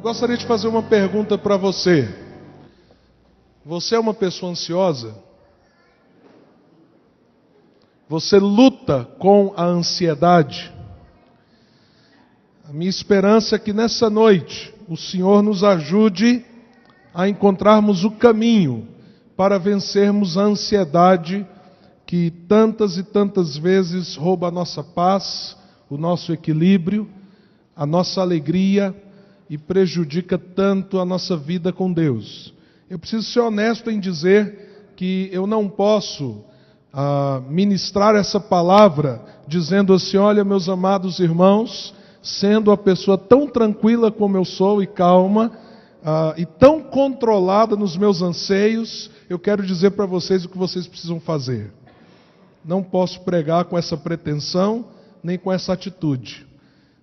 Eu gostaria de fazer uma pergunta para você. Você é uma pessoa ansiosa? Você luta com a ansiedade? A minha esperança é que nessa noite o Senhor nos ajude a encontrarmos o caminho para vencermos a ansiedade que tantas e tantas vezes rouba a nossa paz, o nosso equilíbrio, a nossa alegria e prejudica tanto a nossa vida com Deus. Eu preciso ser honesto em dizer que eu não posso ministrar essa palavra dizendo assim: olha, meus amados irmãos, sendo a pessoa tão tranquila como eu sou e calma, e tão controlada nos meus anseios, eu quero dizer para vocês o que vocês precisam fazer. Não posso pregar com essa pretensão, nem com essa atitude.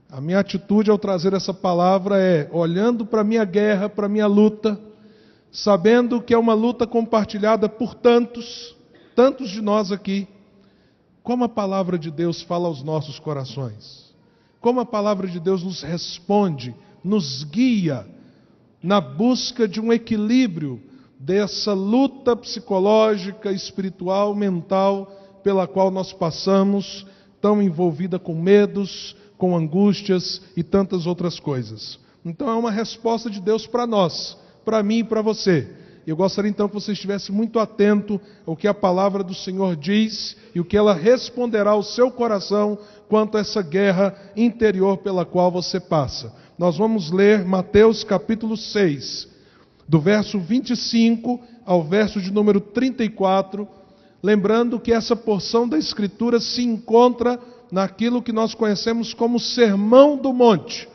A minha atitude ao trazer essa palavra é olhando para a minha guerra, para a minha luta, sabendo que é uma luta compartilhada por tantos de nós aqui. Como a palavra de Deus fala aos nossos corações. Como a palavra de Deus nos responde, nos guia na busca de um equilíbrio dessa luta psicológica, espiritual, mental, pela qual nós passamos, tão envolvida com medos, com angústias e tantas outras coisas. Então é uma resposta de Deus para nós, para mim e para você. Eu gostaria então que você estivesse muito atento ao que a palavra do Senhor diz e o que ela responderá ao seu coração quanto a essa guerra interior pela qual você passa. Nós vamos ler Mateus capítulo 6, do verso 25 ao verso de número 34, lembrando que essa porção da Escritura se encontra naquilo que nós conhecemos como Sermão do Monte.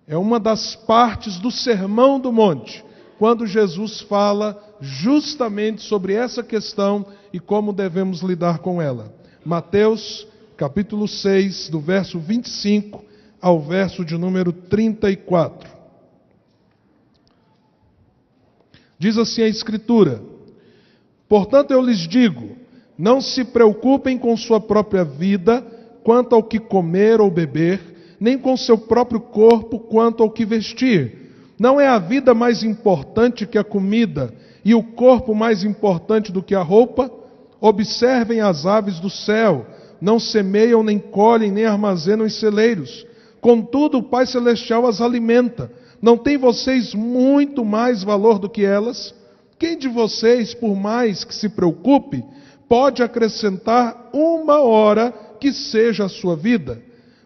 É uma das partes do Sermão do Monte, quando Jesus fala justamente sobre essa questão e como devemos lidar com ela. Mateus, capítulo 6, do verso 25 ao verso de número 34. Diz assim a Escritura: portanto eu lhes digo, não se preocupem com sua própria vida, quanto ao que comer ou beber, nem com seu próprio corpo, quanto ao que vestir. Não é a vida mais importante que a comida, e o corpo mais importante do que a roupa? Observem as aves do céu, não semeiam, nem colhem, nem armazenam em celeiros. Contudo, o Pai Celestial as alimenta. Não tem vocês muito mais valor do que elas? Quem de vocês, por mais que se preocupe, pode acrescentar uma hora que seja a sua vida?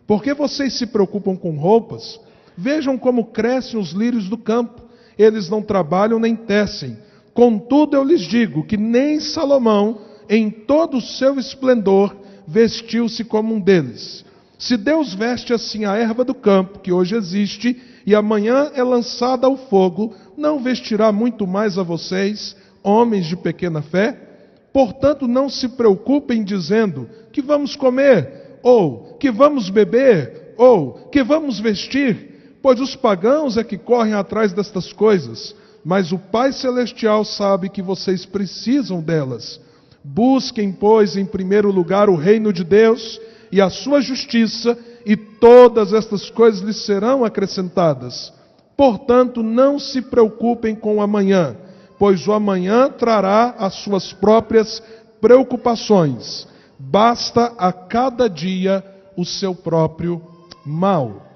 Porque vocês se preocupam com roupas? Vejam como crescem os lírios do campo. Eles não trabalham nem tecem. Contudo, eu lhes digo que nem Salomão, em todo o seu esplendor, vestiu-se como um deles. Se Deus veste assim a erva do campo, que hoje existe, e amanhã é lançada ao fogo, não vestirá muito mais a vocês, homens de pequena fé? Portanto, não se preocupem dizendo que vamos comer, ou que vamos beber, ou que vamos vestir, pois os pagãos é que correm atrás destas coisas, mas o Pai Celestial sabe que vocês precisam delas. Busquem, pois, em primeiro lugar o reino de Deus e a sua justiça, e todas estas coisas lhes serão acrescentadas. Portanto, não se preocupem com o amanhã, pois o amanhã trará as suas próprias preocupações. Basta a cada dia o seu próprio mal.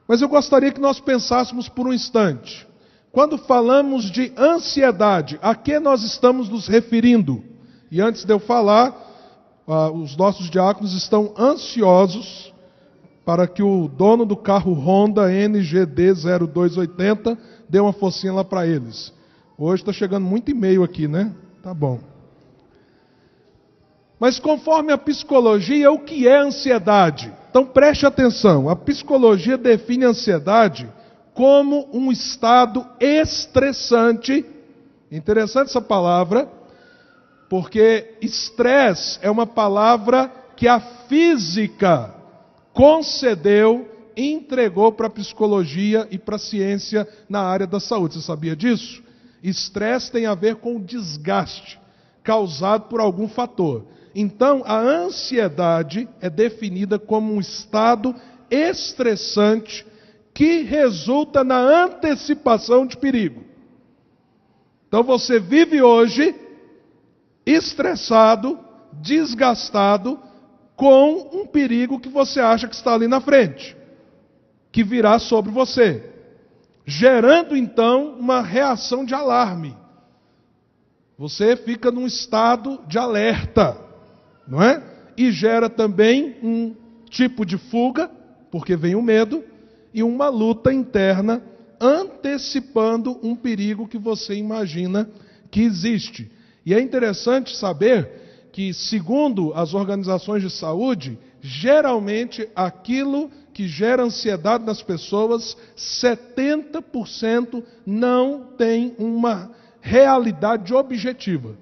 Mas eu gostaria que nós pensássemos por um instante. Quando falamos de ansiedade, a que nós estamos nos referindo? E antes de eu falar, os nossos diáconos estão ansiosos para que o dono do carro Honda NGD 0280 dê uma forcinha lá para eles. Hoje está chegando muito e-mail aqui, né? Tá bom. Mas conforme a psicologia, o que é ansiedade? Então preste atenção, a psicologia define a ansiedade como um estado estressante. Interessante essa palavra, porque estresse é uma palavra que a física concedeu, entregou para a psicologia e para a ciência na área da saúde. Você sabia disso? Estresse tem a ver com o desgaste causado por algum fator. Então, a ansiedade é definida como um estado estressante que resulta na antecipação de perigo. Então você vive hoje estressado, desgastado, com um perigo que você acha que está ali na frente, que virá sobre você, gerando então uma reação de alarme. Você fica num estado de alerta, não é? E gera também um tipo de fuga, porque vem o medo, e uma luta interna, antecipando um perigo que você imagina que existe. E é interessante saber que, segundo as organizações de saúde, geralmente aquilo que gera ansiedade nas pessoas, 70% não tem uma realidade objetiva.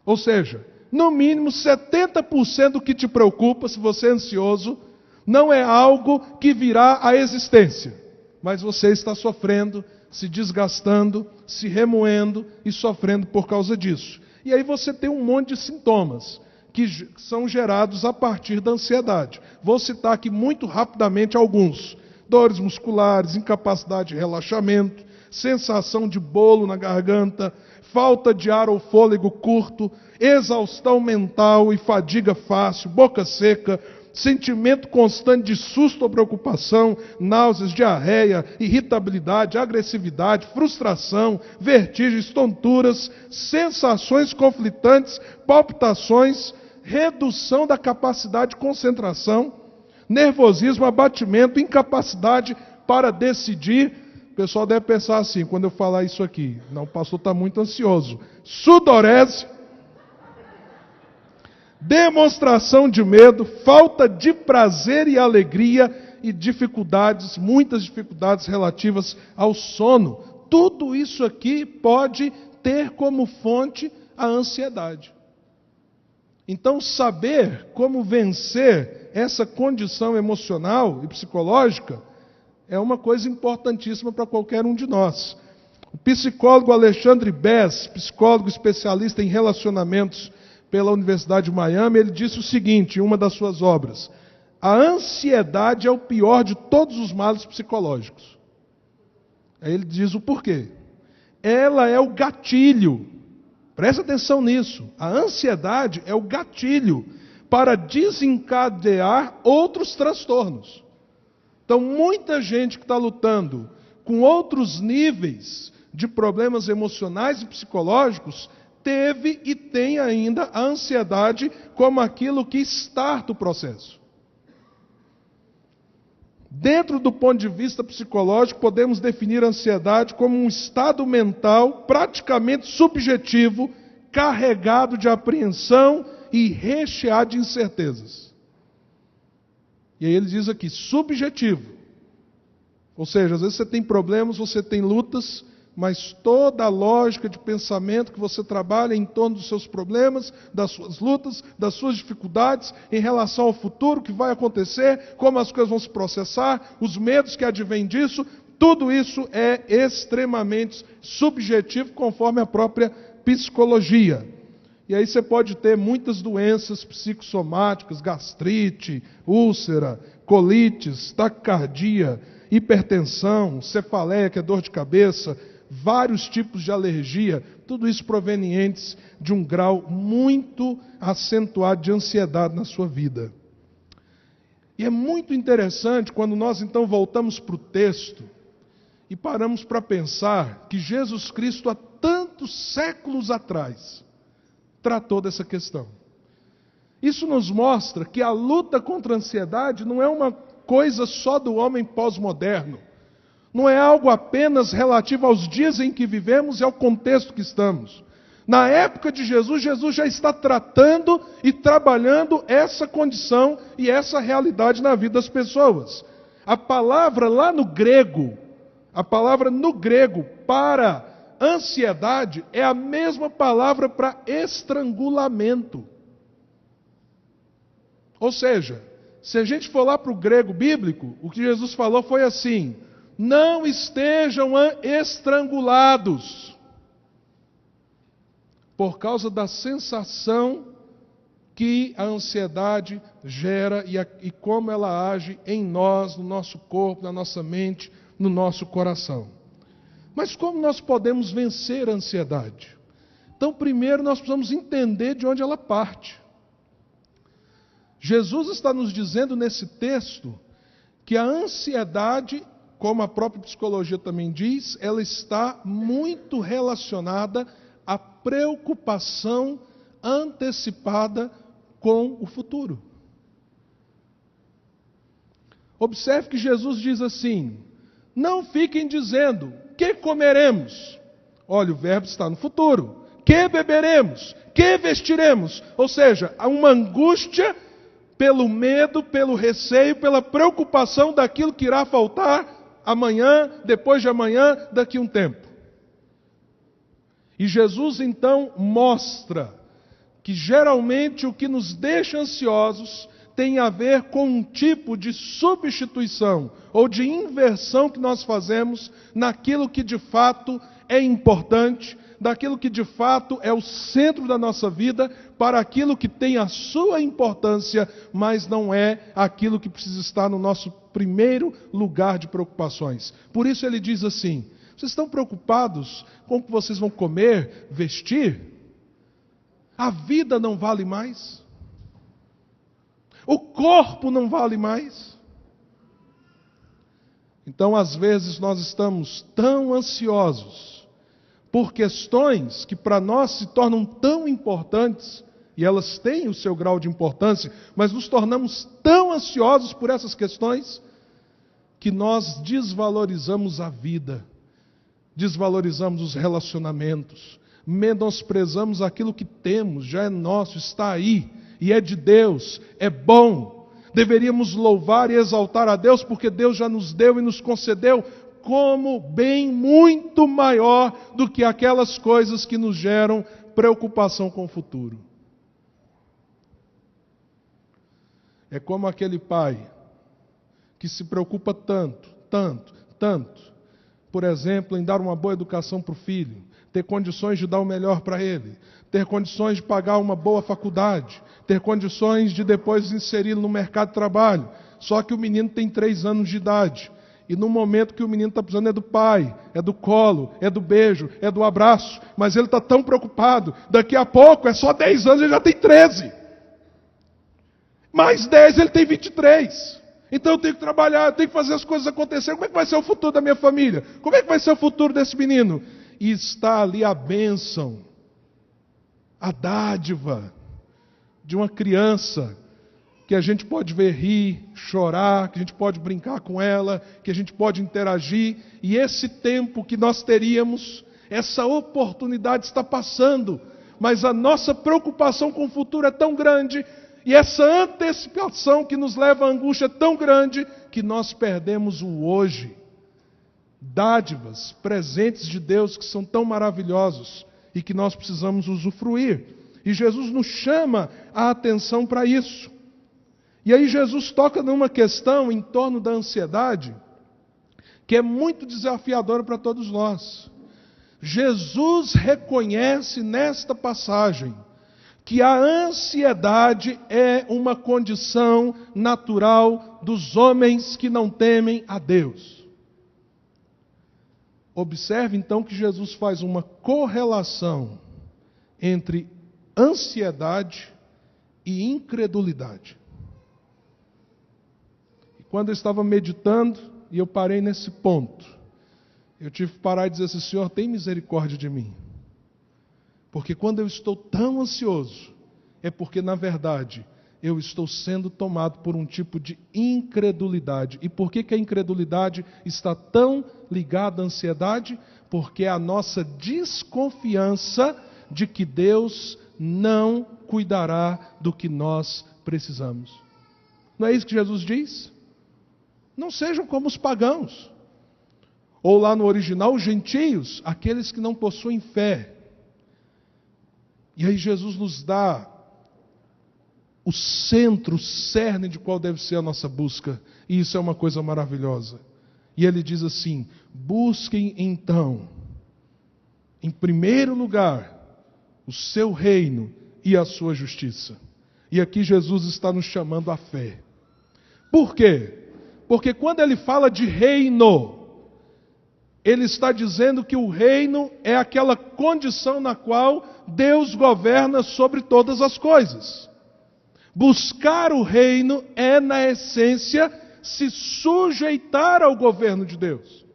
Ou seja, no mínimo 70% do que te preocupa, se você é ansioso, não é algo que virá à existência, mas você está sofrendo, se desgastando, se remoendo e sofrendo por causa disso. E aí você tem um monte de sintomas que são gerados a partir da ansiedade. Vou citar aqui muito rapidamente alguns: dores musculares, incapacidade de relaxamento, sensação de bolo na garganta, falta de ar ou fôlego curto, exaustão mental e fadiga fácil, boca seca, sentimento constante de susto ou preocupação, náuseas, diarreia, irritabilidade, agressividade, frustração, vertigens, tonturas, sensações conflitantes, palpitações, redução da capacidade de concentração, nervosismo, abatimento, incapacidade para decidir. O pessoal deve pensar assim, quando eu falar isso aqui: não, o pastor está muito ansioso. Sudorese, demonstração de medo, falta de prazer e alegria e dificuldades, muitas dificuldades relativas ao sono. Tudo isso aqui pode ter como fonte a ansiedade. Então, saber como vencer essa condição emocional e psicológica é uma coisa importantíssima para qualquer um de nós. O psicólogo Alexandre Bess, psicólogo especialista em relacionamentos pela Universidade de Miami, ele disse o seguinte em uma das suas obras: a ansiedade é o pior de todos os males psicológicos. Aí ele diz o porquê. Ela é o gatilho, presta atenção nisso, a ansiedade é o gatilho para desencadear outros transtornos. Então, muita gente que está lutando com outros níveis de problemas emocionais e psicológicos teve e tem ainda a ansiedade como aquilo que starta o processo. Dentro do ponto de vista psicológico, podemos definir a ansiedade como um estado mental praticamente subjetivo, carregado de apreensão e recheado de incertezas. E aí ele diz aqui, subjetivo. Ou seja, às vezes você tem problemas, você tem lutas, mas toda a lógica de pensamento que você trabalha em torno dos seus problemas, das suas lutas, das suas dificuldades, em relação ao futuro, o que vai acontecer, como as coisas vão se processar, os medos que advêm disso, tudo isso é extremamente subjetivo, conforme a própria psicologia. E aí você pode ter muitas doenças psicossomáticas, gastrite, úlcera, colites, taquicardia, hipertensão, cefaleia, que é dor de cabeça, vários tipos de alergia, tudo isso provenientes de um grau muito acentuado de ansiedade na sua vida. E é muito interessante quando nós então voltamos para o texto e paramos para pensar que Jesus Cristo, há tantos séculos atrás, tratou dessa questão. Isso nos mostra que a luta contra a ansiedade não é uma coisa só do homem pós-moderno. Não é algo apenas relativo aos dias em que vivemos e ao contexto que estamos. Na época de Jesus, Jesus já está tratando e trabalhando essa condição e essa realidade na vida das pessoas. A palavra lá no grego, a palavra no grego para ansiedade é a mesma palavra para estrangulamento. Ou seja, se a gente for lá para o grego bíblico, o que Jesus falou foi assim: não estejam estrangulados por causa da sensação que a ansiedade gera e como ela age em nós, no nosso corpo, na nossa mente, no nosso coração. Mas como nós podemos vencer a ansiedade? Então, primeiro nós precisamos entender de onde ela parte. Jesus está nos dizendo nesse texto que a ansiedade, como a própria psicologia também diz, ela está muito relacionada à preocupação antecipada com o futuro. Observe que Jesus diz assim: não fiquem dizendo, que comeremos? Olha, o verbo está no futuro. Que beberemos? Que vestiremos? Ou seja, há uma angústia pelo medo, pelo receio, pela preocupação daquilo que irá faltar amanhã, depois de amanhã, daqui a um tempo. E Jesus então mostra que geralmente o que nos deixa ansiosos tem a ver com um tipo de substituição ou de inversão que nós fazemos naquilo que de fato é importante, daquilo que de fato é o centro da nossa vida, para aquilo que tem a sua importância, mas não é aquilo que precisa estar no nosso primeiro lugar de preocupações. Por isso ele diz assim: vocês estão preocupados com o que vocês vão comer, vestir? A vida não vale mais? O corpo não vale mais? Então, às vezes, nós estamos tão ansiosos por questões que para nós se tornam tão importantes, e elas têm o seu grau de importância, mas nos tornamos tão ansiosos por essas questões, que nós desvalorizamos a vida, desvalorizamos os relacionamentos, menosprezamos aquilo que temos, já é nosso, está aí, e é de Deus, é bom. Deveríamos louvar e exaltar a Deus, porque Deus já nos deu e nos concedeu como bem muito maior do que aquelas coisas que nos geram preocupação com o futuro. É como aquele pai que se preocupa tanto, por exemplo, em dar uma boa educação para o filho, ter condições de dar o melhor para ele, ter condições de pagar uma boa faculdade, ter condições de depois inseri-lo no mercado de trabalho. Só que o menino tem 3 anos de idade. E no momento que o menino está precisando é do pai, é do colo, é do beijo, é do abraço. Mas ele está tão preocupado. Daqui a pouco, é só 10 anos, ele já tem 13. Mais 10, ele tem 23. Então eu tenho que trabalhar, eu tenho que fazer as coisas acontecerem. Como é que vai ser o futuro da minha família? Como é que vai ser o futuro desse menino? E está ali a bênção, a dádiva de uma criança que a gente pode ver rir, chorar, que a gente pode brincar com ela, que a gente pode interagir. E esse tempo que nós teríamos, essa oportunidade está passando, mas a nossa preocupação com o futuro é tão grande, e essa antecipação que nos leva à angústia é tão grande, que nós perdemos o hoje. Dádivas, presentes de Deus que são tão maravilhosos e que nós precisamos usufruir. E Jesus nos chama a atenção para isso. E aí Jesus toca numa questão em torno da ansiedade que é muito desafiadora para todos nós. Jesus reconhece nesta passagem que a ansiedade é uma condição natural dos homens que não temem a Deus. Observe então que Jesus faz uma correlação entre ansiedade e incredulidade. E quando eu estava meditando, e eu parei nesse ponto, eu tive que parar e dizer assim: Senhor, tem misericórdia de mim. Porque quando eu estou tão ansioso, é porque na verdade eu estou sendo tomado por um tipo de incredulidade. E por que a incredulidade está tão ligada à ansiedade? Porque é a nossa desconfiança de que Deus não cuidará do que nós precisamos. Não é isso que Jesus diz? Não sejam como os pagãos. Ou lá no original, os gentios, aqueles que não possuem fé. E aí Jesus nos dá o centro, o cerne de qual deve ser a nossa busca. E isso é uma coisa maravilhosa. E ele diz assim: busquem então, em primeiro lugar, o seu reino e a sua justiça. E aqui Jesus está nos chamando à fé. Por quê? Porque quando ele fala de reino, ele está dizendo que o reino é aquela condição na qual Deus governa sobre todas as coisas. Buscar o reino é, na essência, se sujeitar ao governo de Deus.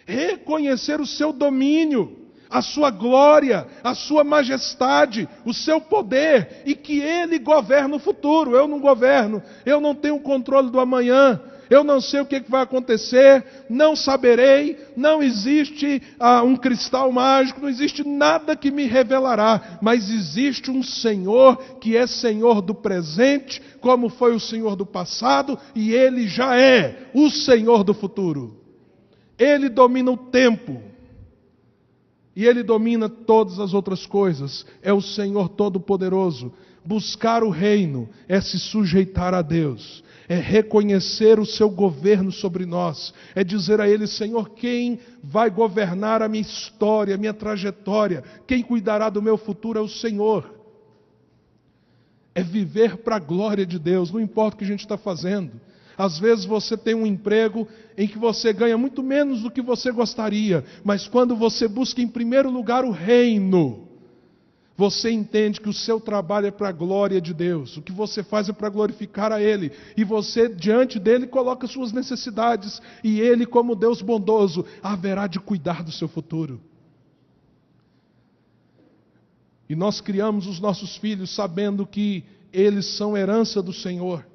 Reconhecer o seu domínio, a sua glória, a sua majestade, o seu poder, e que Ele governa o futuro. Eu não governo, eu não tenho controle do amanhã, eu não sei o que vai acontecer, não saberei, não existe um cristal mágico, não existe nada que me revelará, mas existe um Senhor que é Senhor do presente, como foi o Senhor do passado, e Ele já é o Senhor do futuro. Ele domina o tempo, e Ele domina todas as outras coisas, é o Senhor Todo-Poderoso. Buscar o reino é se sujeitar a Deus, é reconhecer o seu governo sobre nós, é dizer a Ele: Senhor, quem vai governar a minha história, a minha trajetória, quem cuidará do meu futuro é o Senhor. É viver para a glória de Deus, não importa o que a gente está fazendo. Às vezes você tem um emprego em que você ganha muito menos do que você gostaria, mas quando você busca em primeiro lugar o reino, você entende que o seu trabalho é para a glória de Deus, o que você faz é para glorificar a Ele, e você diante dEle coloca suas necessidades, e Ele, como Deus bondoso, haverá de cuidar do seu futuro. E nós criamos os nossos filhos sabendo que eles são herança do Senhor.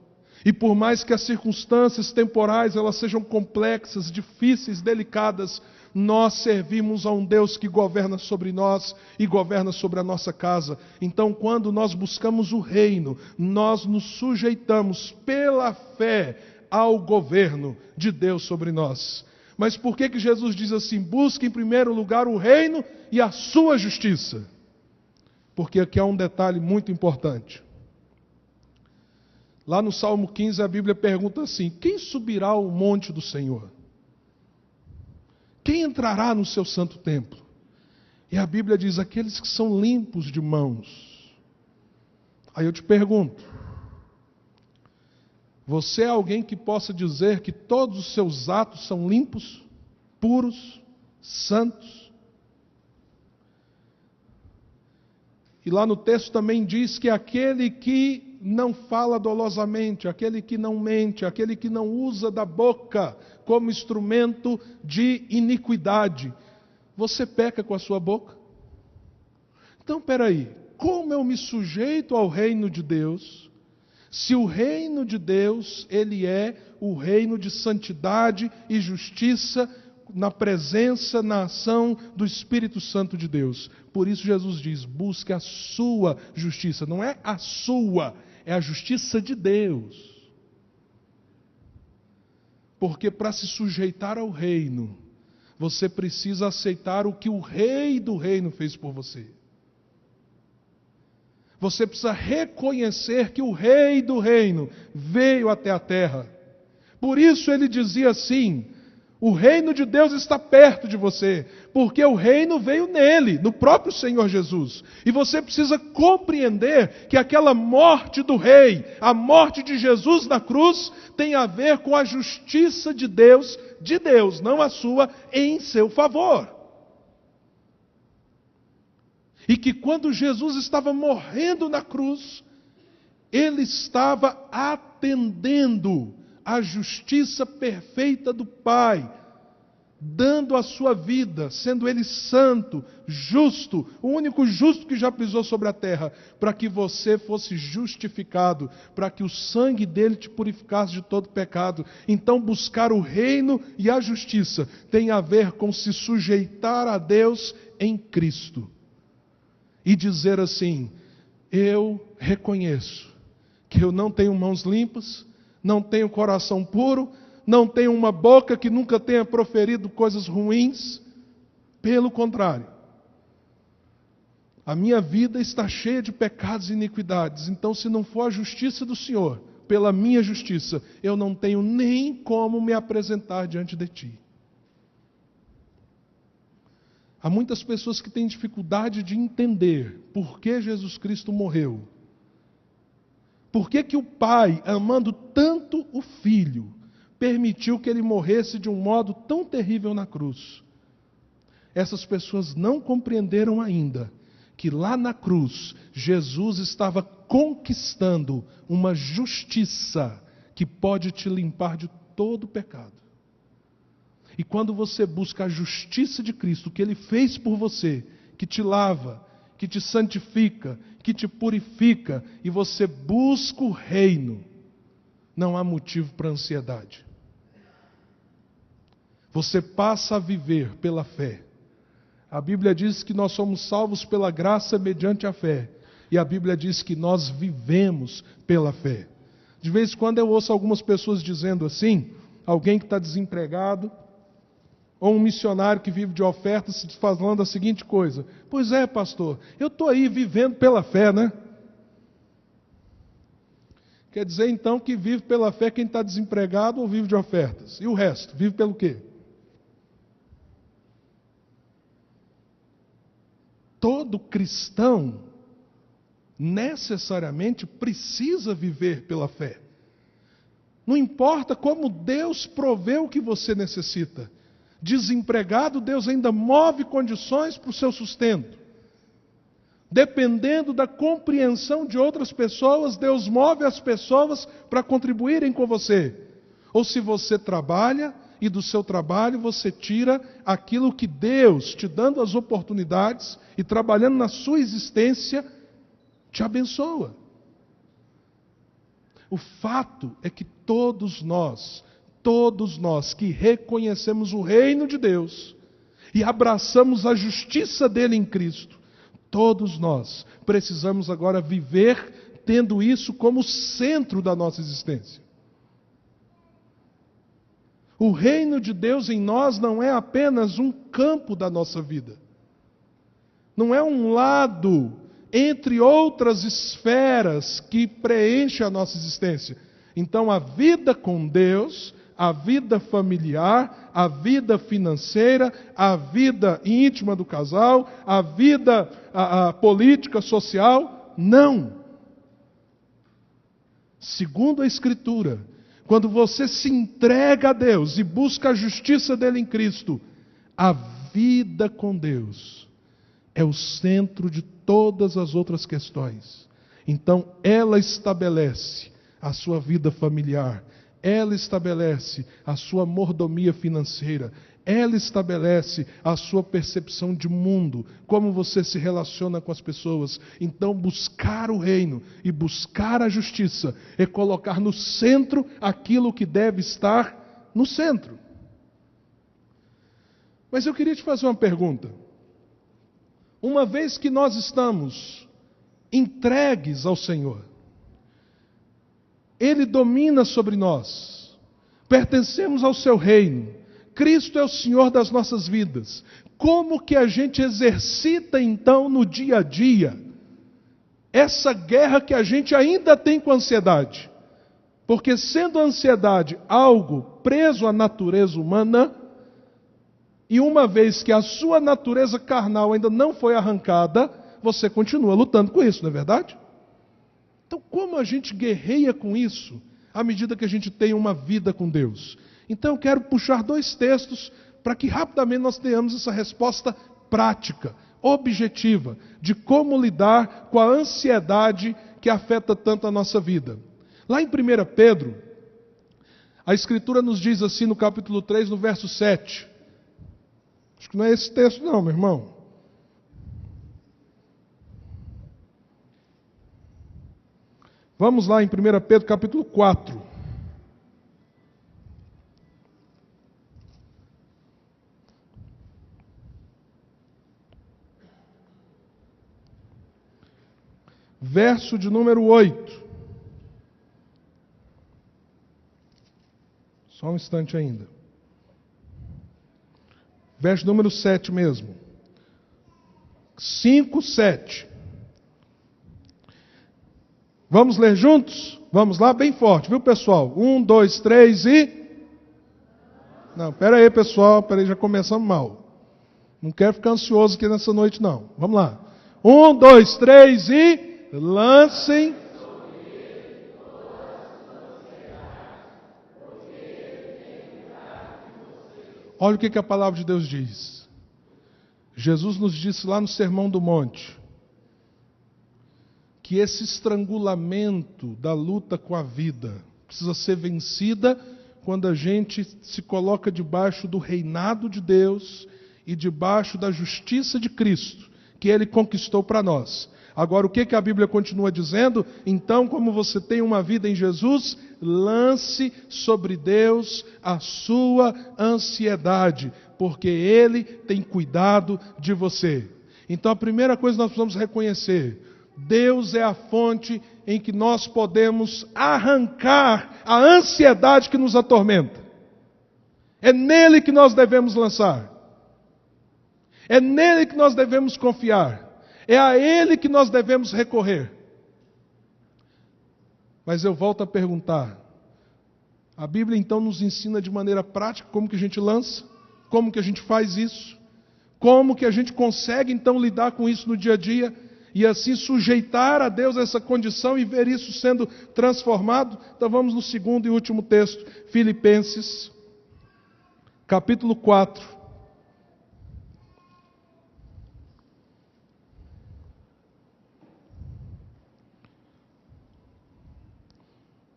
E por mais que as circunstâncias temporais elas sejam complexas, difíceis, delicadas, nós servimos a um Deus que governa sobre nós e governa sobre a nossa casa. Então, quando nós buscamos o reino, nós nos sujeitamos pela fé ao governo de Deus sobre nós. Mas por que Jesus diz assim: busque em primeiro lugar o reino e a sua justiça? Porque aqui há um detalhe muito importante. Lá no Salmo 15 a Bíblia pergunta assim: quem subirá ao monte do Senhor? Quem entrará no seu santo templo? E a Bíblia diz: aqueles que são limpos de mãos. Aí eu te pergunto: você é alguém que possa dizer que todos os seus atos são limpos, puros, santos? E lá no texto também diz que aquele que não fala dolosamente, aquele que não mente, aquele que não usa da boca como instrumento de iniquidade. Você peca com a sua boca? Então, peraí, como eu me sujeito ao reino de Deus, se o reino de Deus, ele é o reino de santidade e justiça, na presença, na ação do Espírito Santo de Deus? Por isso Jesus diz: busque a sua justiça. Não é a sua, é a justiça de Deus. Porque para se sujeitar ao reino, você precisa aceitar o que o rei do reino fez por você. Você precisa reconhecer que o rei do reino veio até a terra. Por isso ele dizia assim: o reino de Deus está perto de você, porque o reino veio nele, no próprio Senhor Jesus. E você precisa compreender que aquela morte do rei, a morte de Jesus na cruz, tem a ver com a justiça de Deus, não a sua, em seu favor. E que quando Jesus estava morrendo na cruz, ele estava atendendo a justiça perfeita do Pai, dando a sua vida, sendo Ele santo, justo, o único justo que já pisou sobre a terra, para que você fosse justificado, para que o sangue dele te purificasse de todo pecado. Então, buscar o reino e a justiça tem a ver com se sujeitar a Deus em Cristo. E dizer assim: eu reconheço que eu não tenho mãos limpas, não tenho coração puro, não tenho uma boca que nunca tenha proferido coisas ruins. Pelo contrário, a minha vida está cheia de pecados e iniquidades. Então, se não for a justiça do Senhor, pela minha justiça, eu não tenho nem como me apresentar diante de Ti. Há muitas pessoas que têm dificuldade de entender por que Jesus Cristo morreu. Por que que o Pai, amando tanto o Filho, permitiu que ele morresse de um modo tão terrível na cruz? Essas pessoas não compreenderam ainda que lá na cruz, Jesus estava conquistando uma justiça que pode te limpar de todo pecado. E quando você busca a justiça de Cristo, que Ele fez por você, que te lava, que te santifica, que te purifica, e você busca o reino, não há motivo para ansiedade. Você passa a viver pela fé. A Bíblia diz que nós somos salvos pela graça mediante a fé. E a Bíblia diz que nós vivemos pela fé. De vez em quando eu ouço algumas pessoas dizendo assim, alguém que está desempregado, ou um missionário que vive de ofertas, falando a seguinte coisa: pois é, pastor, eu estou aí vivendo pela fé, né? Quer dizer então que vive pela fé quem está desempregado ou vive de ofertas? E o resto, vive pelo quê? Todo cristão necessariamente precisa viver pela fé. Não importa como Deus provê o que você necessita. Desempregado, Deus ainda move condições para o seu sustento. Dependendo da compreensão de outras pessoas, Deus move as pessoas para contribuírem com você. Ou se você trabalha e do seu trabalho você tira aquilo que Deus, te dando as oportunidades e trabalhando na sua existência, te abençoa. O fato é que todos nós que reconhecemos o reino de Deus e abraçamos a justiça dele em Cristo, todos nós precisamos agora viver tendo isso como centro da nossa existência. O reino de Deus em nós não é apenas um campo da nossa vida. Não é um lado entre outras esferas que preenche a nossa existência. Então a vida com Deus, a vida familiar, a vida financeira, a vida íntima do casal, a vida política, social, não. Segundo a Escritura, quando você se entrega a Deus e busca a justiça dele em Cristo, a vida com Deus é o centro de todas as outras questões. Então, ela estabelece a sua vida familiar, ela estabelece a sua mordomia financeira, ela estabelece a sua percepção de mundo, como você se relaciona com as pessoas. Então, buscar o reino e buscar a justiça é colocar no centro aquilo que deve estar no centro. Mas eu queria te fazer uma pergunta. Uma vez que nós estamos entregues ao Senhor, Ele domina sobre nós, pertencemos ao seu reino, Cristo é o Senhor das nossas vidas. Como que a gente exercita então no dia a dia essa guerra que a gente ainda tem com a ansiedade? Porque sendo a ansiedade algo preso à natureza humana, e uma vez que a sua natureza carnal ainda não foi arrancada, você continua lutando com isso, não é verdade? Então, como a gente guerreia com isso, à medida que a gente tem uma vida com Deus? Então, eu quero puxar 2 textos para que rapidamente nós tenhamos essa resposta prática, objetiva, de como lidar com a ansiedade que afeta tanto a nossa vida. Lá em 1 Pedro, a Escritura nos diz assim no capítulo 3, no verso 7. Acho que não é esse texto não, meu irmão. Vamos lá em 1 Pedro capítulo 4. Verso de número 8. Só um instante ainda. Verso número 7 mesmo. 5, 7. Vamos ler juntos? Vamos lá, bem forte, viu pessoal? 1, 2, 3 e... Não, pera aí pessoal, pera aí, já começamos mal. Não quero ficar ansioso aqui nessa noite não. Vamos lá. 1, 2, 3 e... Lancem Olha o que a palavra de Deus diz. Jesus nos disse lá no Sermão do Monte, que esse estrangulamento da luta com a vida precisa ser vencida quando a gente se coloca debaixo do reinado de Deus e debaixo da justiça de Cristo, que Ele conquistou para nós. Agora, o que a Bíblia continua dizendo? Então, como você tem uma vida em Jesus, lance sobre Deus a sua ansiedade, porque Ele tem cuidado de você. Então, a primeira coisa que nós precisamos reconhecer: Deus é a fonte em que nós podemos arrancar a ansiedade que nos atormenta. É nele que nós devemos lançar. É nele que nós devemos confiar. É a Ele que nós devemos recorrer. Mas eu volto a perguntar. A Bíblia então nos ensina de maneira prática como que a gente lança, como que a gente faz isso, como que a gente consegue então lidar com isso no dia a dia e assim sujeitar a Deus essa condição e ver isso sendo transformado. Então vamos no segundo e último texto, Filipenses, capítulo 4.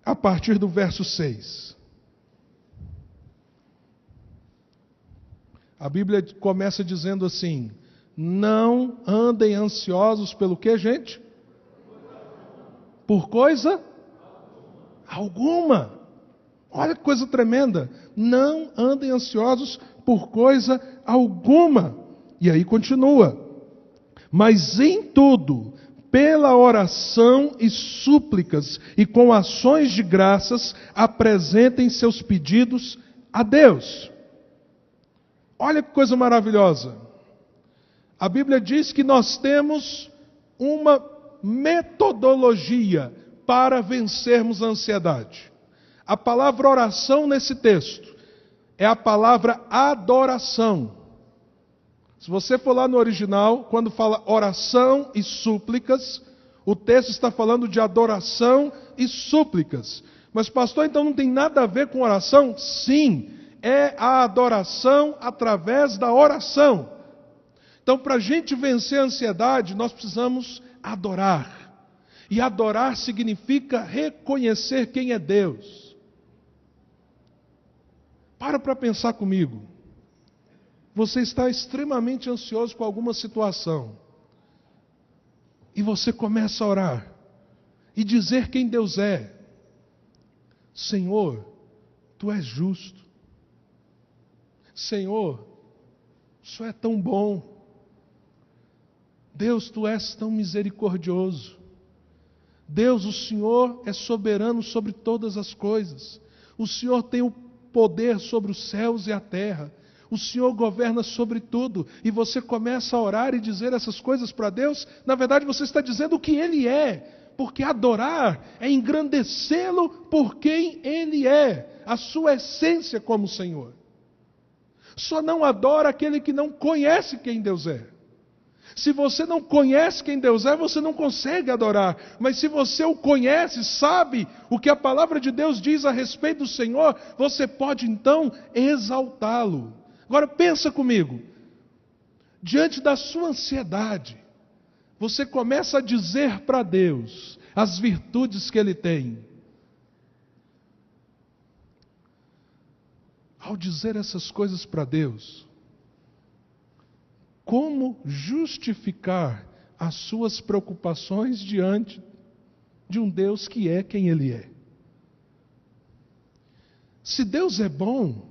A partir do verso 6. A Bíblia começa dizendo assim: não andem ansiosos pelo que, gente? Por coisa alguma. Olha que coisa tremenda. Não andem ansiosos por coisa alguma. E aí continua. Mas em tudo, pela oração e súplicas e com ações de graças, apresentem seus pedidos a Deus. Olha que coisa maravilhosa. A Bíblia diz que nós temos uma metodologia para vencermos a ansiedade. A palavra oração nesse texto é a palavra adoração. Se você for lá no original, quando fala oração e súplicas, o texto está falando de adoração e súplicas. Mas pastor, então não tem nada a ver com oração? Sim, é a adoração através da oração. Então, para a gente vencer a ansiedade, nós precisamos adorar. E adorar significa reconhecer quem é Deus. Para pensar comigo. Você está extremamente ansioso com alguma situação. E você começa a orar. E dizer quem Deus é. Senhor, Tu és justo. Senhor, o Senhor é tão bom. Deus, Tu és tão misericordioso. Deus, o Senhor é soberano sobre todas as coisas. O Senhor tem o poder sobre os céus e a terra. O Senhor governa sobre tudo. E você começa a orar e dizer essas coisas para Deus. Na verdade, você está dizendo o que Ele é. Porque adorar é engrandecê-lo por quem Ele é. A sua essência como Senhor. Só não adora aquele que não conhece quem Deus é. Se você não conhece quem Deus é, você não consegue adorar. Mas se você o conhece, sabe o que a palavra de Deus diz a respeito do Senhor, você pode então exaltá-lo. Agora pensa comigo. Diante da sua ansiedade, você começa a dizer para Deus as virtudes que Ele tem. Ao dizer essas coisas para Deus, como justificar as suas preocupações diante de um Deus que é quem Ele é? Se Deus é bom,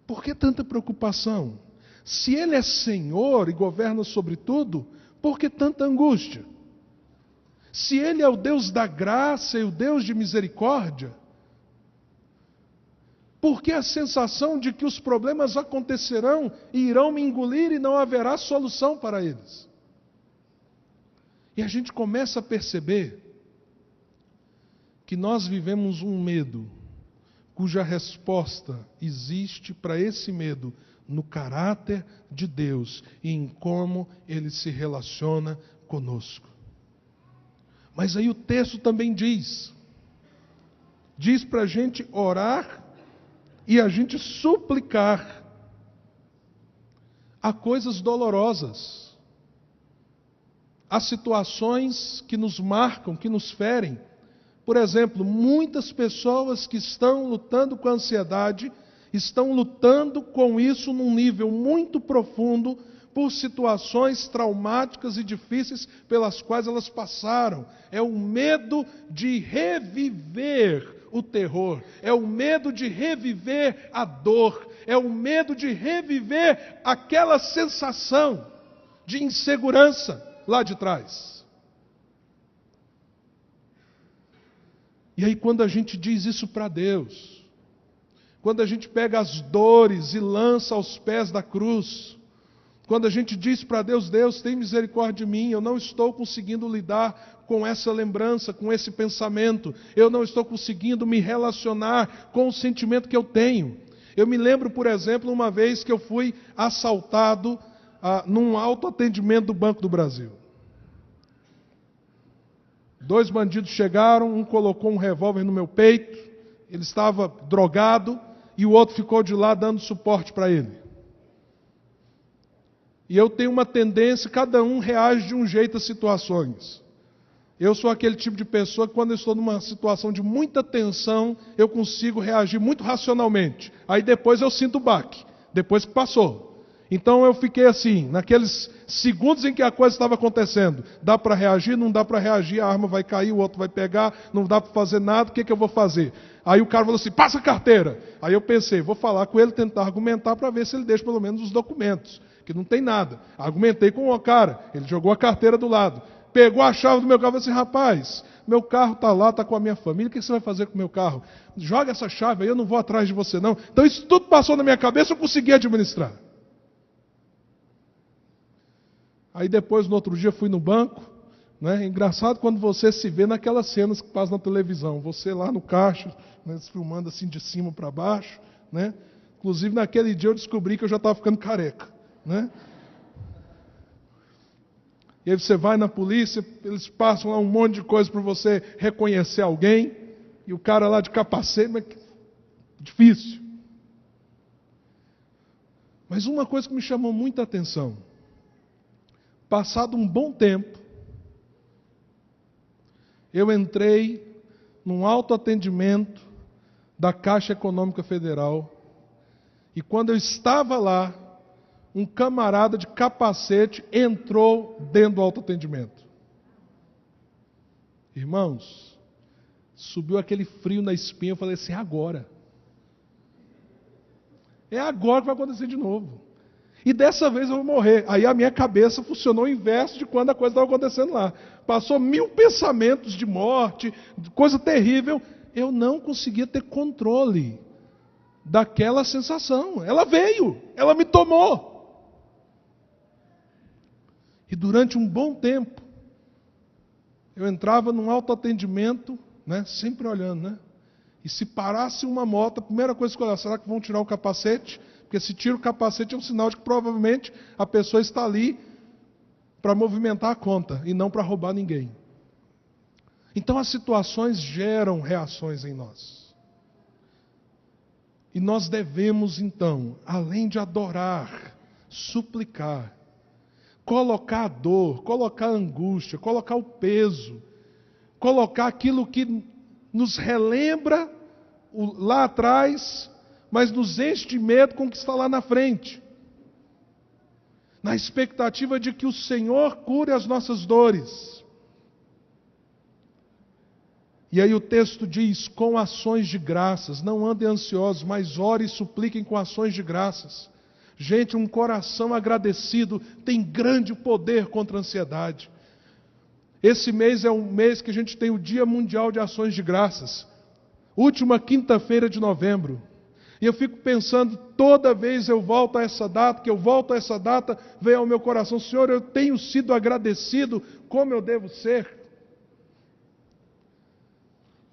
por que tanta preocupação? Se Ele é Senhor e governa sobre tudo, por que tanta angústia? Se Ele é o Deus da graça e o Deus de misericórdia, por que a sensação de que os problemas acontecerão e irão me engolir e não haverá solução para eles? E a gente começa a perceber que nós vivemos um medo, cuja resposta existe para esse medo no caráter de Deus e em como Ele se relaciona conosco. Mas aí o texto também diz para a gente orar e a gente suplicar a coisas dolorosas, a situações que nos marcam, que nos ferem. Por exemplo, muitas pessoas que estão lutando com a ansiedade, estão lutando com isso num nível muito profundo, por situações traumáticas e difíceis pelas quais elas passaram. É o medo de reviver o terror, é o medo de reviver a dor, é o medo de reviver aquela sensação de insegurança lá de trás. E aí, quando a gente diz isso para Deus, quando a gente pega as dores e lança aos pés da cruz, quando a gente diz para Deus, Deus, tem misericórdia de mim, eu não estou conseguindo lidar com essa lembrança, com esse pensamento, eu não estou conseguindo me relacionar com o sentimento que eu tenho. Eu me lembro, por exemplo, uma vez que eu fui assaltado num autoatendimento do Banco do Brasil. 2 bandidos chegaram, um colocou um revólver no meu peito, ele estava drogado, e o outro ficou de lá dando suporte para ele. E eu tenho uma tendência, cada um reage de um jeito às situações. Eu sou aquele tipo de pessoa que quando eu estou numa situação de muita tensão, eu consigo reagir muito racionalmente. Aí depois eu sinto o baque, depois que passou. Então eu fiquei assim, naqueles segundos em que a coisa estava acontecendo. Dá para reagir? Não dá para reagir, a arma vai cair, o outro vai pegar, não dá para fazer nada, o que eu vou fazer? Aí o cara falou assim, passa a carteira. Aí eu pensei, vou falar com ele, tentar argumentar para ver se ele deixa pelo menos os documentos. Que não tem nada. Argumentei com o cara, ele jogou a carteira do lado, pegou a chave do meu carro e falou assim, rapaz, meu carro está lá, está com a minha família, o que você vai fazer com o meu carro? Joga essa chave aí, eu não vou atrás de você não. Então isso tudo passou na minha cabeça, eu consegui administrar. Aí depois, no outro dia, fui no banco, né? Engraçado quando você se vê naquelas cenas que passam na televisão, você lá no caixa, né, filmando assim de cima para baixo, né? Inclusive naquele dia eu descobri que eu já estava ficando careca. Né? E aí você vai na polícia, eles passam lá um monte de coisa para você reconhecer alguém, e o cara lá de capacete, mas difícil. Mas uma coisa que me chamou muita atenção, passado um bom tempo, eu entrei num autoatendimento da Caixa Econômica Federal, e quando eu estava lá, um camarada de capacete entrou dentro do autoatendimento. Irmãos, subiu aquele frio na espinha, eu falei assim, é agora. É agora que vai acontecer de novo. E dessa vez eu vou morrer. Aí a minha cabeça funcionou o inverso de quando a coisa estava acontecendo lá. Passou 1000 pensamentos de morte, coisa terrível. Eu não conseguia ter controle daquela sensação. Ela veio, ela me tomou. E durante um bom tempo, eu entrava num autoatendimento, né, sempre olhando, né? E se parasse uma moto, a primeira coisa que eu olhava, será que vão tirar o capacete? Porque se tira o capacete é um sinal de que provavelmente a pessoa está ali para movimentar a conta e não para roubar ninguém. Então as situações geram reações em nós. E nós devemos então, além de adorar, suplicar, colocar a dor, colocar a angústia, colocar o peso, colocar aquilo que nos relembra lá atrás, mas nos enche de medo com o que está lá na frente. Na expectativa de que o Senhor cure as nossas dores. E aí o texto diz, com ações de graças, não andem ansiosos, mas orem e supliquem com ações de graças. Gente, um coração agradecido tem grande poder contra a ansiedade. Esse mês é um mês que a gente tem o Dia Mundial de Ações de Graças. Última quinta-feira de novembro. E eu fico pensando, toda vez eu volto a essa data, vem ao meu coração, Senhor, eu tenho sido agradecido como eu devo ser.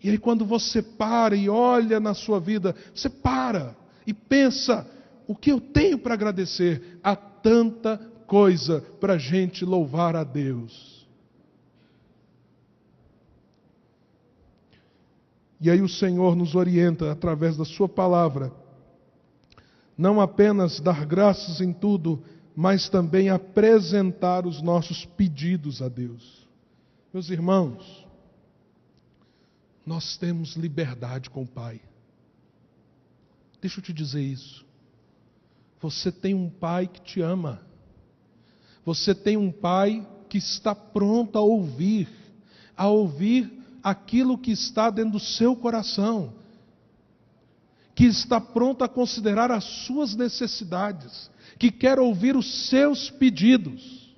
E aí quando você para e olha na sua vida, você para e pensa, o que eu tenho para agradecer? Há tanta coisa para a gente louvar a Deus. E aí o Senhor nos orienta através da sua palavra não apenas dar graças em tudo, mas também apresentar os nossos pedidos a Deus. Meus irmãos, nós temos liberdade com o Pai. Deixa eu te dizer isso. Você tem um Pai que te ama. Você tem um Pai que está pronto a ouvir aquilo que está dentro do seu coração, que está pronto a considerar as suas necessidades, que quer ouvir os seus pedidos.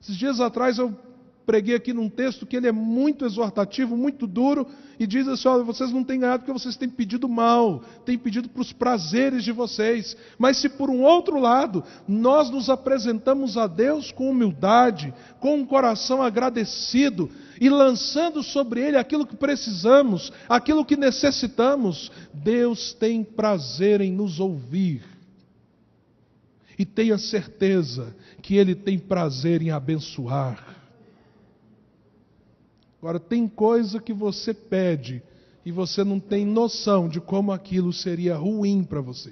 Esses dias atrás eu preguei aqui num texto que ele é muito exortativo, muito duro, e diz assim: olha, vocês não têm ganhado porque vocês têm pedido mal, têm pedido para os prazeres de vocês. Mas se por um outro lado, nós nos apresentamos a Deus com humildade, com um coração agradecido, e lançando sobre Ele aquilo que precisamos, aquilo que necessitamos, Deus tem prazer em nos ouvir. E tenha certeza que Ele tem prazer em abençoar. Agora, tem coisa que você pede e você não tem noção de como aquilo seria ruim para você.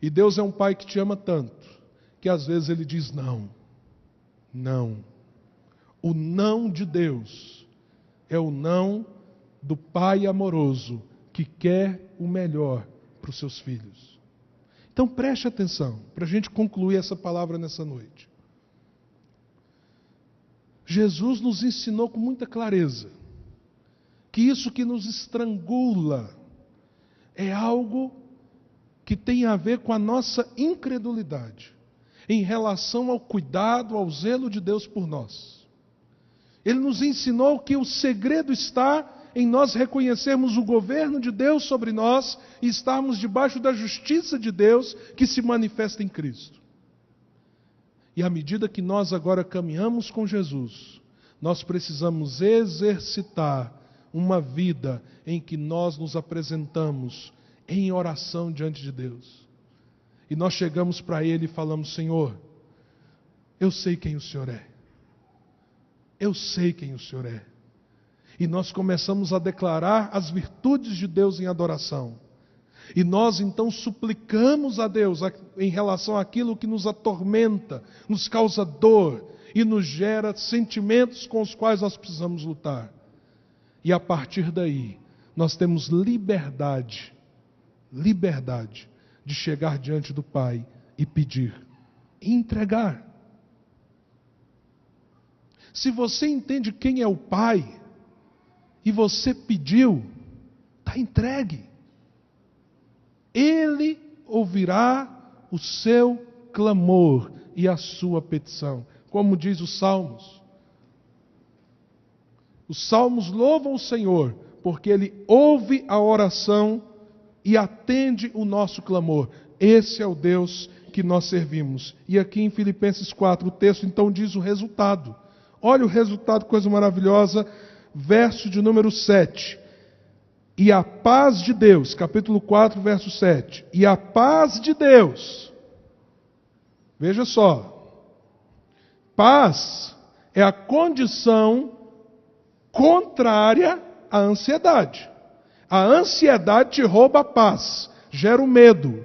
E Deus é um Pai que te ama tanto, que às vezes Ele diz não. Não. O não de Deus é o não do Pai amoroso que quer o melhor para os seus filhos. Então preste atenção, para a gente concluir essa palavra nessa noite. Jesus nos ensinou com muita clareza que isso que nos estrangula é algo que tem a ver com a nossa incredulidade em relação ao cuidado, ao zelo de Deus por nós. Ele nos ensinou que o segredo está em nós reconhecermos o governo de Deus sobre nós e estarmos debaixo da justiça de Deus que se manifesta em Cristo. E à medida que nós agora caminhamos com Jesus, nós precisamos exercitar uma vida em que nós nos apresentamos em oração diante de Deus. E nós chegamos para Ele e falamos: Senhor, eu sei quem o Senhor é. Eu sei quem o Senhor é. E nós começamos a declarar as virtudes de Deus em adoração. E nós então suplicamos a Deus em relação àquilo que nos atormenta, nos causa dor e nos gera sentimentos com os quais nós precisamos lutar. E a partir daí, nós temos liberdade de chegar diante do Pai e pedir, e entregar. Se você entende quem é o Pai, e você pediu, está entregue. Ele ouvirá o seu clamor e a sua petição. Como diz os Salmos. Os Salmos louvam o Senhor, porque Ele ouve a oração e atende o nosso clamor. Esse é o Deus que nós servimos. E aqui em Filipenses 4, o texto então diz o resultado. Olha o resultado, coisa maravilhosa, verso de número 7. E a paz de Deus, capítulo 4, verso 7. E a paz de Deus, veja só, paz é a condição contrária à ansiedade. A ansiedade te rouba a paz, gera o medo,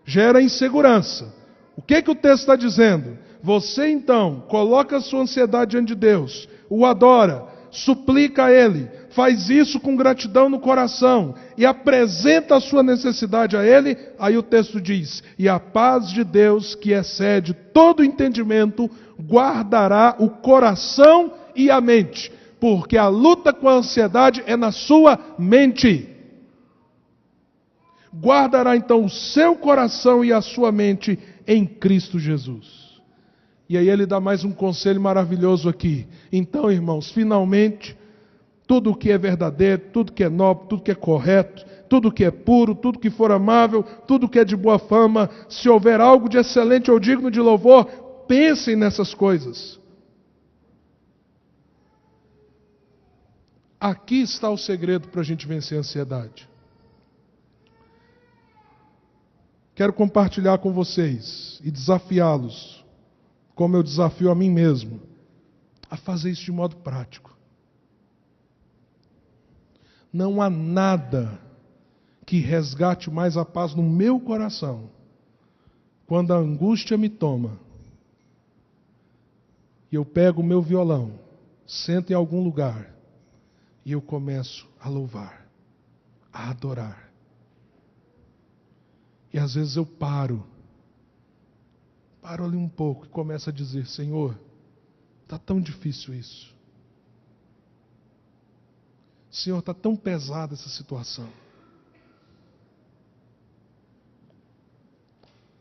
gera a insegurança. O que o texto está dizendo? Você então coloca a sua ansiedade diante de Deus, o adora, suplica a Ele, faz isso com gratidão no coração e apresenta a sua necessidade a Ele. Aí o texto diz: e a paz de Deus, que excede todo entendimento, guardará o coração e a mente, porque a luta com a ansiedade é na sua mente. Guardará então o seu coração e a sua mente em Cristo Jesus. E aí ele dá mais um conselho maravilhoso aqui. Então, irmãos, finalmente, tudo o que é verdadeiro, tudo que é nobre, tudo que é correto, tudo que é puro, tudo que for amável, tudo que é de boa fama, se houver algo de excelente ou digno de louvor, pensem nessas coisas. Aqui está o segredo para a gente vencer a ansiedade. Quero compartilhar com vocês e desafiá-los, como eu desafio a mim mesmo, a fazer isso de modo prático. Não há nada que resgate mais a paz no meu coração quando a angústia me toma e eu pego o meu violão, sento em algum lugar e eu começo a louvar, a adorar. E às vezes eu paro ali um pouco e começo a dizer: Senhor, está tão difícil isso. Senhor, está tão pesada essa situação.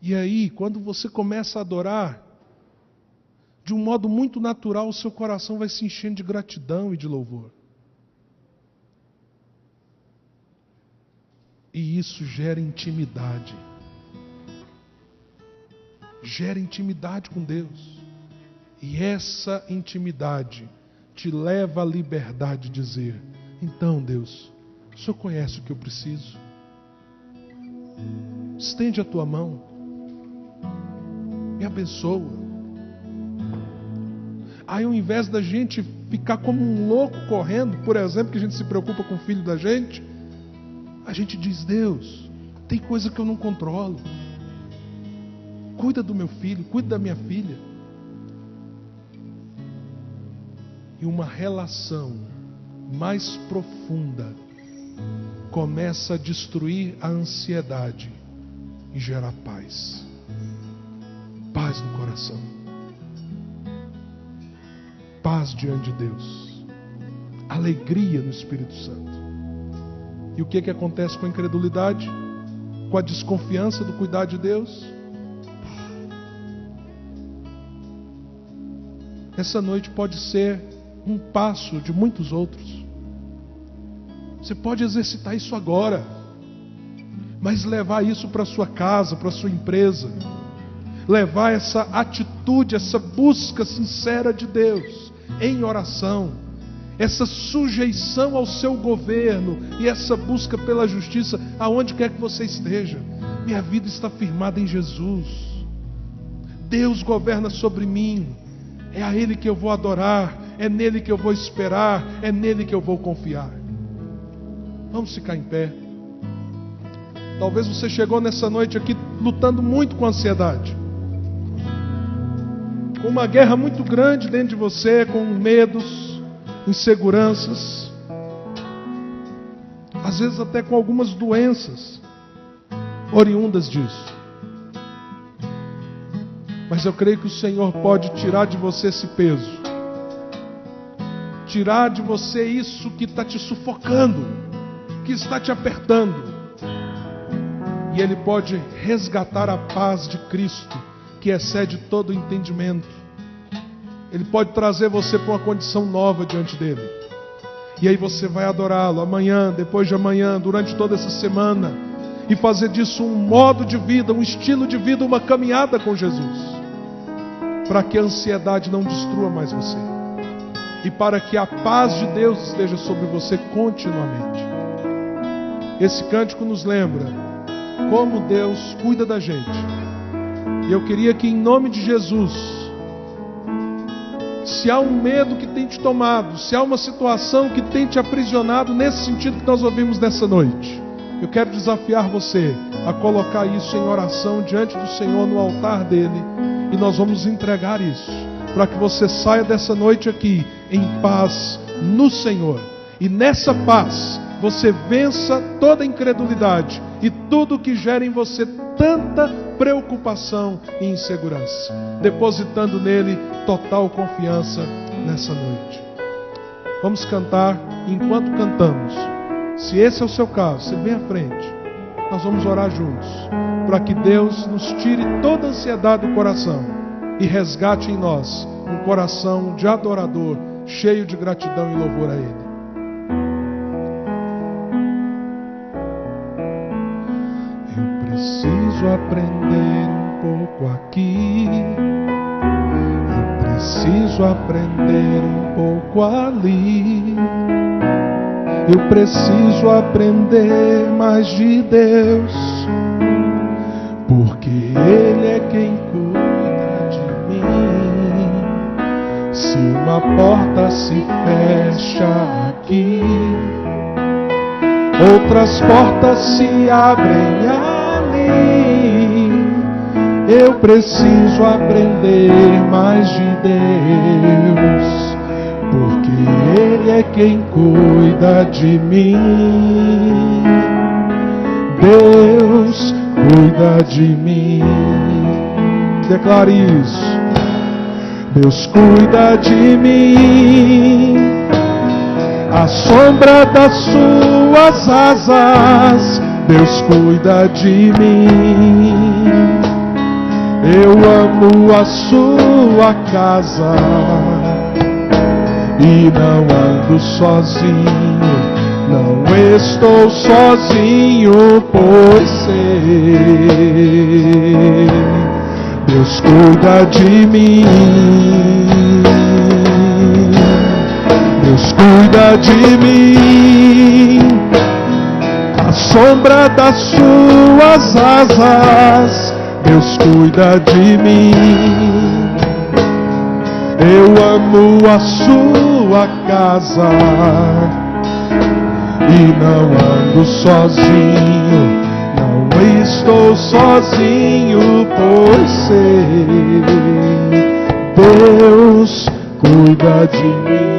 E aí, quando você começa a adorar, de um modo muito natural, o seu coração vai se enchendo de gratidão e de louvor. E isso gera intimidade. Gera intimidade com Deus. E essa intimidade te leva à liberdade de dizer: então, Deus, o Senhor conhece o que eu preciso. Estende a tua mão. Me abençoa. Aí, ao invés da gente ficar como um louco correndo, por exemplo, que a gente se preocupa com o filho da gente, a gente diz: Deus, tem coisa que eu não controlo. Cuida do meu filho, cuida da minha filha. E uma relação mais profunda começa a destruir a ansiedade e gerar paz. Paz no coração. Paz diante de Deus. Alegria no Espírito Santo. E o que acontece com a incredulidade? Com a desconfiança do cuidado de Deus? Essa noite pode ser um passo de muitos outros. Você pode exercitar isso agora, mas levar isso para a sua casa, para a sua empresa. Levar essa atitude, essa busca sincera de Deus em oração, essa sujeição ao seu governo e essa busca pela justiça aonde quer que você esteja. Minha vida está firmada em Jesus. Deus governa sobre mim. É a Ele que eu vou adorar, é nele que eu vou esperar, é nele que eu vou confiar. Vamos ficar em pé. Talvez você chegou nessa noite aqui lutando muito com ansiedade, com uma guerra muito grande dentro de você, com medos, inseguranças, às vezes até com algumas doenças oriundas disso. Mas eu creio que o Senhor pode tirar de você esse peso, tirar de você isso que está te sufocando, que está te apertando, e Ele pode resgatar a paz de Cristo, que excede todo o entendimento. Ele pode trazer você para uma condição nova diante dEle, e aí você vai adorá-lo amanhã, depois de amanhã, durante toda essa semana, e fazer disso um modo de vida, um estilo de vida, uma caminhada com Jesus, para que a ansiedade não destrua mais você, e para que a paz de Deus esteja sobre você continuamente. Esse cântico nos lembra como Deus cuida da gente, e eu queria que, em nome de Jesus, se há um medo que tem te tomado, se há uma situação que tem te aprisionado, nesse sentido que nós ouvimos nessa noite, eu quero desafiar você a colocar isso em oração diante do Senhor, no altar dele, e nós vamos entregar isso, para que você saia dessa noite aqui em paz no Senhor, e nessa paz você vença toda incredulidade e tudo que gera em você tanta preocupação e insegurança, depositando nele total confiança nessa noite. Vamos cantar. Enquanto cantamos, se esse é o seu caso, você vem à frente, nós vamos orar juntos, para que Deus nos tire toda a ansiedade do coração e resgate em nós um coração de adorador, cheio de gratidão e louvor a Ele. Eu preciso aprender um pouco aqui, eu preciso aprender um pouco ali. Eu preciso aprender mais de Deus, porque Ele é quem cuida de mim. Se uma porta se fecha aqui, outras portas se abrem ali. Eu preciso aprender mais de Deus, porque Ele é quem cuida de mim. Deus cuida de mim. Declare isso. Deus cuida de mim, à sombra das suas asas. Deus cuida de mim. Eu amo a sua casa e não ando sozinho, não estou sozinho, pois sei, Deus cuida de mim. Deus cuida de mim, à sombra das suas asas. Deus cuida de mim. Eu amo a sua casa e não ando sozinho, não estou sozinho, pois sei, Deus cuida de mim.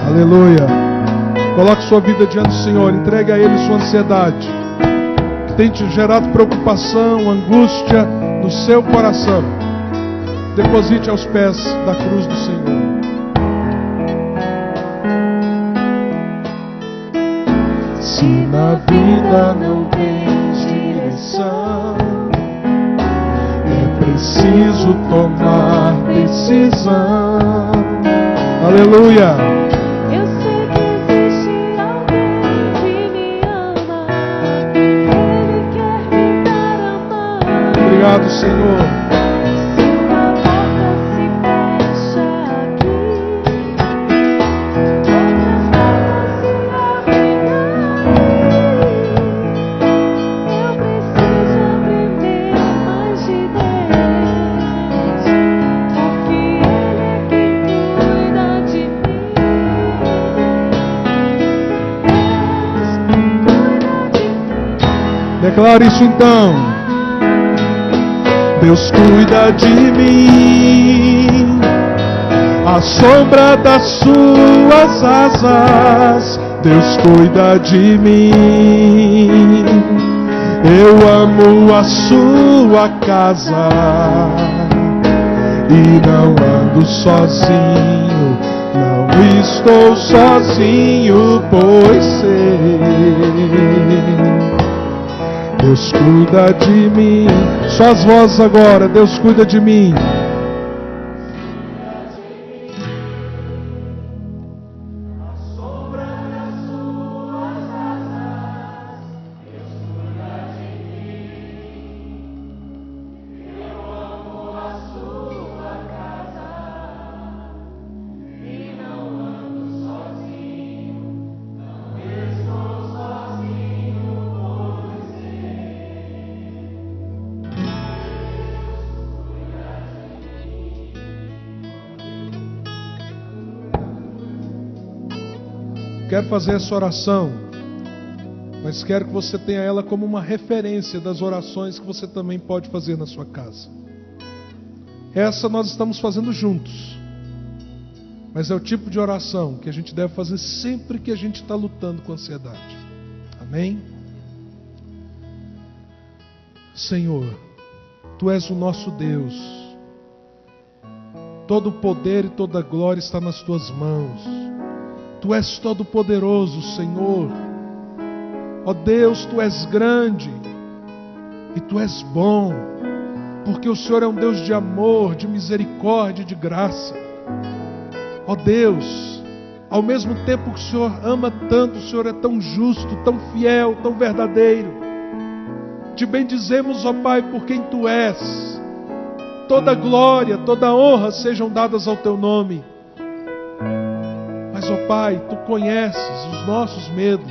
Aleluia. Coloque sua vida diante do Senhor, entregue a Ele sua ansiedade, que tem te gerado preocupação, angústia no seu coração. Deposite aos pés da cruz do Senhor. Se na vida não tens direção, é preciso tomar decisão. Aleluia. Eu sei que existe alguém que me ama, Ele quer me dar amor. Obrigado, Senhor. Declare isso então. Deus cuida de mim, à sombra das suas asas. Deus cuida de mim. Eu amo a sua casa e não ando sozinho, não estou sozinho, pois sei, Deus cuida de mim. Só as vozes agora. Deus cuida de mim. Quero fazer essa oração, mas quero que você tenha ela como uma referência das orações que você também pode fazer na sua casa. Essa nós estamos fazendo juntos, mas é o tipo de oração que a gente deve fazer sempre que a gente está lutando com ansiedade. Amém? Senhor, Tu és o nosso Deus, todo o poder e toda a glória está nas Tuas mãos. Tu és todo poderoso, Senhor. Ó Deus, Tu és grande e Tu és bom, porque o Senhor é um Deus de amor, de misericórdia e de graça. Ó Deus, ao mesmo tempo que o Senhor ama tanto, o Senhor é tão justo, tão fiel, tão verdadeiro. Te bendizemos, ó Pai, por quem Tu és. Toda glória, toda honra sejam dadas ao Teu nome. Mas, ó Pai, Tu conheces os nossos medos,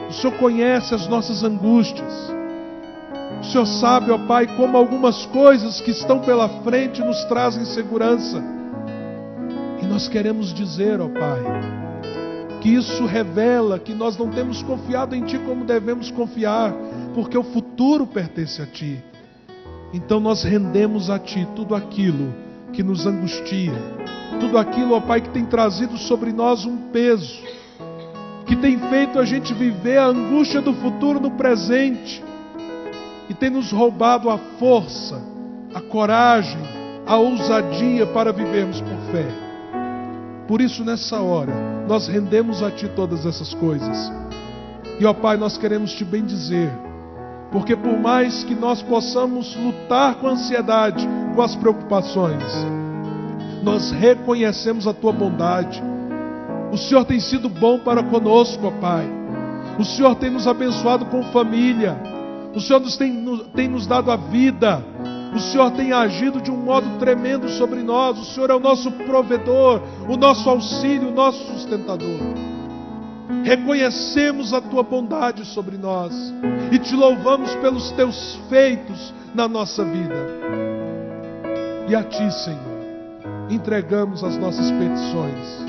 o Senhor conhece as nossas angústias, o Senhor sabe, ó Pai, como algumas coisas que estão pela frente nos trazem segurança, e nós queremos dizer, ó Pai, que isso revela que nós não temos confiado em Ti como devemos confiar, porque o futuro pertence a Ti. Então nós rendemos a Ti tudo aquilo que nos angustia, tudo aquilo, ó Pai, que tem trazido sobre nós um peso, que tem feito a gente viver a angústia do futuro no presente, e tem nos roubado a força, a coragem, a ousadia para vivermos por fé. Por isso, nessa hora, nós rendemos a Ti todas essas coisas. E, ó Pai, nós queremos Te bendizer, porque por mais que nós possamos lutar com a ansiedade, com as preocupações, nós reconhecemos a Tua bondade. O Senhor tem sido bom para conosco, ó Pai. O Senhor tem nos abençoado com família. O Senhor tem nos dado a vida. O Senhor tem agido de um modo tremendo sobre nós. O Senhor é o nosso provedor, o nosso auxílio, o nosso sustentador. Reconhecemos a Tua bondade sobre nós e Te louvamos pelos Teus feitos na nossa vida. E a Ti, Senhor, entregamos as nossas petições.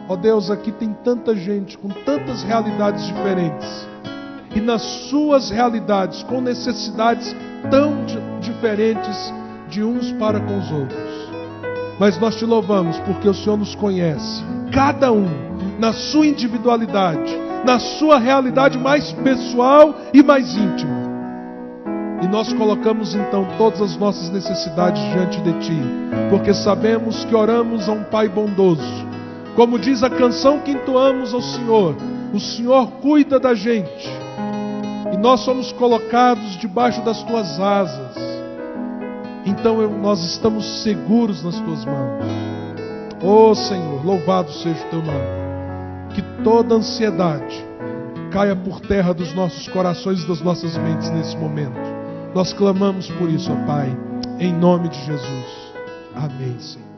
Ó Deus, aqui tem tanta gente com tantas realidades diferentes, e nas suas realidades com necessidades tão diferentes de uns para com os outros. Mas nós Te louvamos porque o Senhor nos conhece, cada um na sua individualidade, na sua realidade mais pessoal e mais íntima. E nós colocamos então todas as nossas necessidades diante de Ti, porque sabemos que oramos a um Pai bondoso. Como diz a canção que entoamos ao Senhor, o Senhor cuida da gente, e nós somos colocados debaixo das Tuas asas. Então nós estamos seguros nas Tuas mãos. Oh Senhor, louvado seja o Teu nome. Que toda ansiedade caia por terra dos nossos corações e das nossas mentes nesse momento. Nós clamamos por isso, ó Pai, em nome de Jesus. Amém, Senhor.